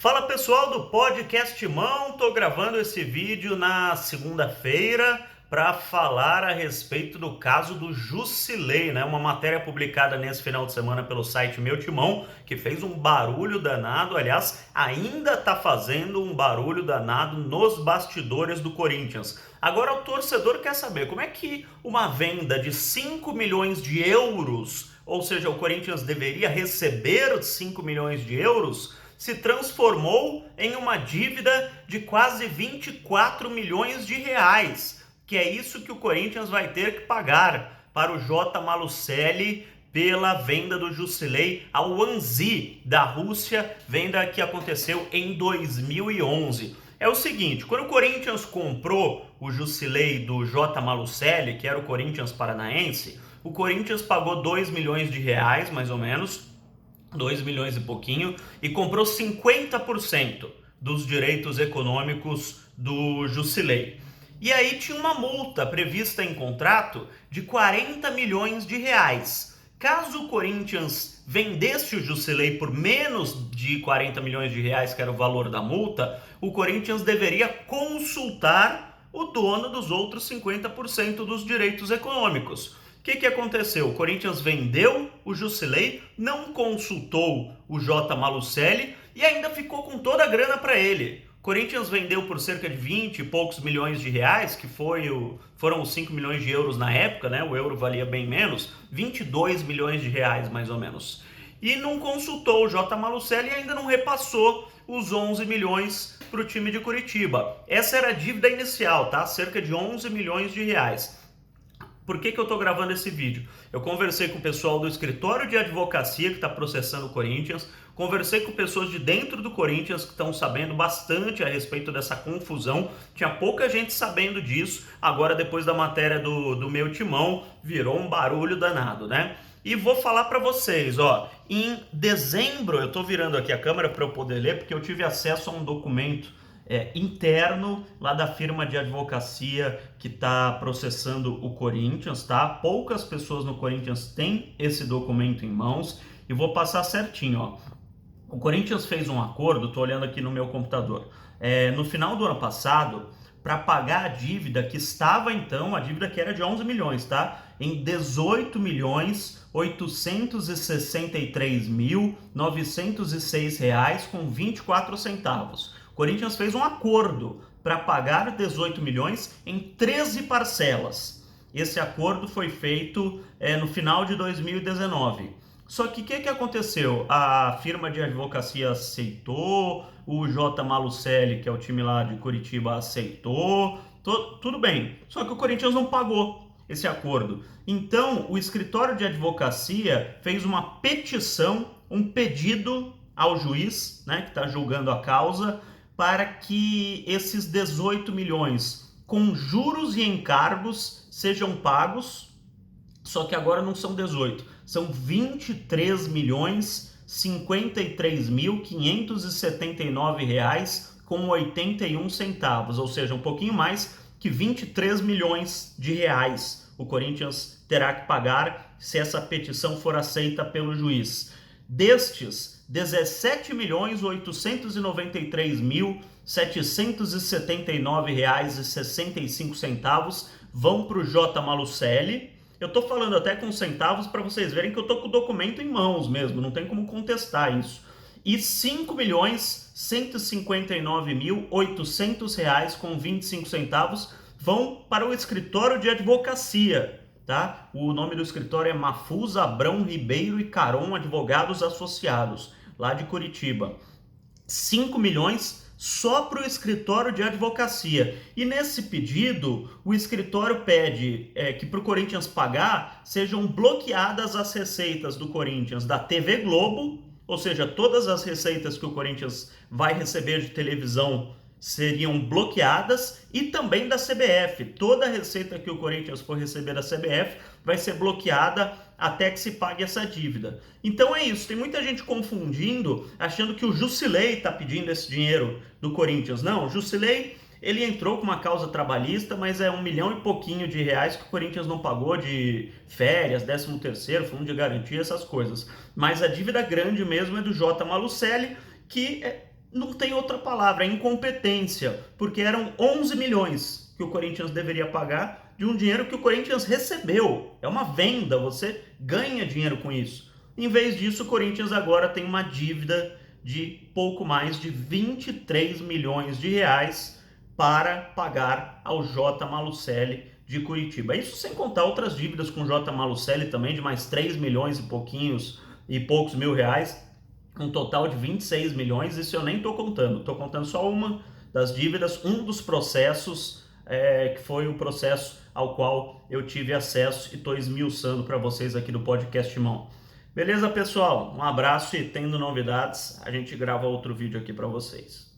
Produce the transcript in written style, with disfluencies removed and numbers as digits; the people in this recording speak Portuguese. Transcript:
Fala pessoal do Podcast Mão, tô gravando esse vídeo na segunda-feira para falar a respeito do caso do Jusilei, né? Uma matéria publicada nesse final de semana pelo site Meu Timão, que fez um barulho danado, aliás, ainda tá fazendo um barulho danado nos bastidores do Corinthians. Agora o torcedor quer saber como é que uma venda de 5 milhões de euros, ou seja, o Corinthians deveria receber 5 milhões de euros, se transformou em uma dívida de quase 24 milhões de reais, que é isso que o Corinthians vai ter que pagar para o J. Malucelli pela venda do Jusilei ao Anzhi da Rússia, venda que aconteceu em 2011. É o seguinte, quando o Corinthians comprou o Jusilei do J. Malucelli, que era o Corinthians paranaense, o Corinthians pagou 2 milhões de reais, mais ou menos, 2 milhões e pouquinho, e comprou 50% dos direitos econômicos do Jusilei. E aí tinha uma multa prevista em contrato de 40 milhões de reais. Caso o Corinthians vendesse o Jusilei por menos de 40 milhões de reais, que era o valor da multa, o Corinthians deveria consultar o dono dos outros 50% dos direitos econômicos. O que aconteceu? O Corinthians vendeu o Jusilei, não consultou o J. Malucelli e ainda ficou com toda a grana para ele. O Corinthians vendeu por cerca de 20 e poucos milhões de reais, que foram os 5 milhões de euros na época, né? O euro valia bem menos, 22 milhões de reais mais ou menos. E não consultou o J. Malucelli e ainda não repassou os 11 milhões para o time de Curitiba. Essa era a dívida inicial, tá? Cerca de 11 milhões de reais. Por que eu estou gravando esse vídeo? Eu conversei com o pessoal do escritório de advocacia que está processando o Corinthians, conversei com pessoas de dentro do Corinthians que estão sabendo bastante a respeito dessa confusão. Tinha pouca gente sabendo disso, agora depois da matéria do Meu Timão, virou um barulho danado, né? E vou falar para vocês, ó, em dezembro, eu estou virando aqui a câmera para eu poder ler, porque eu tive acesso a um documento interno lá da firma de advocacia que está processando o Corinthians, tá? Poucas pessoas no Corinthians têm esse documento em mãos e vou passar certinho, ó. O Corinthians fez um acordo, tô olhando aqui no meu computador, no final do ano passado, para pagar a dívida que estava então, a dívida que era de 11 milhões, tá? Em 18 milhões 863 mil 906 reais com 24 centavos. O Corinthians fez um acordo para pagar 18 milhões em 13 parcelas. Esse acordo foi feito no final de 2019. Só que o que aconteceu? A firma de advocacia aceitou, o J. Malucelli, que é o time lá de Curitiba, aceitou, tudo bem. Só que o Corinthians não pagou esse acordo. Então, o escritório de advocacia fez uma petição, um pedido ao juiz, né, que está julgando a causa, para que esses 18 milhões com juros e encargos sejam pagos, só que agora não são 18, são 23 milhões 53 mil 579 reais com 81 centavos, ou seja, um pouquinho mais que 23 milhões de reais o Corinthians terá que pagar se essa petição for aceita pelo juiz. Destes, 17 milhões 893 mil 779 reais e 65 centavos vão para o J. Malucelli. Eu tô falando até com centavos para vocês verem que eu tô com o documento em mãos mesmo, não tem como contestar isso. E 5 milhões 159 mil 800 reais com 25 centavos vão para o escritório de advocacia, tá? O nome do escritório é Mafuz, Abrão, Ribeiro e Caron Advogados Associados, lá de Curitiba. 5 milhões só para o escritório de advocacia. E nesse pedido, o escritório pede que para o Corinthians pagar sejam bloqueadas as receitas do Corinthians da TV Globo, ou seja, todas as receitas que o Corinthians vai receber de televisão seriam bloqueadas, e também da CBF. Toda a receita que o Corinthians for receber da CBF vai ser bloqueada até que se pague essa dívida. Então é isso, tem muita gente confundindo, achando que o Jusilei está pedindo esse dinheiro do Corinthians. Não, o Jusilei, ele entrou com uma causa trabalhista, mas é 1 milhão e pouquinho de reais que o Corinthians não pagou de férias, 13º, fundo de garantia, essas coisas. Mas a dívida grande mesmo é do J. Malucelli, que não tem outra palavra, é incompetência, porque eram 11 milhões que o Corinthians deveria pagar de um dinheiro que o Corinthians recebeu. É uma venda, você ganha dinheiro com isso. Em vez disso, o Corinthians agora tem uma dívida de pouco mais de 23 milhões de reais para pagar ao J. Malucelli de Curitiba. Isso sem contar outras dívidas com o J. Malucelli também, de mais 3 milhões e poucos mil reais, um total de 26 milhões, isso eu nem estou contando só uma das dívidas, um dos processos, que foi o processo ao qual eu tive acesso e estou esmiuçando para vocês aqui do Podcast Mão. Beleza, pessoal? Um abraço e tendo novidades, a gente grava outro vídeo aqui para vocês.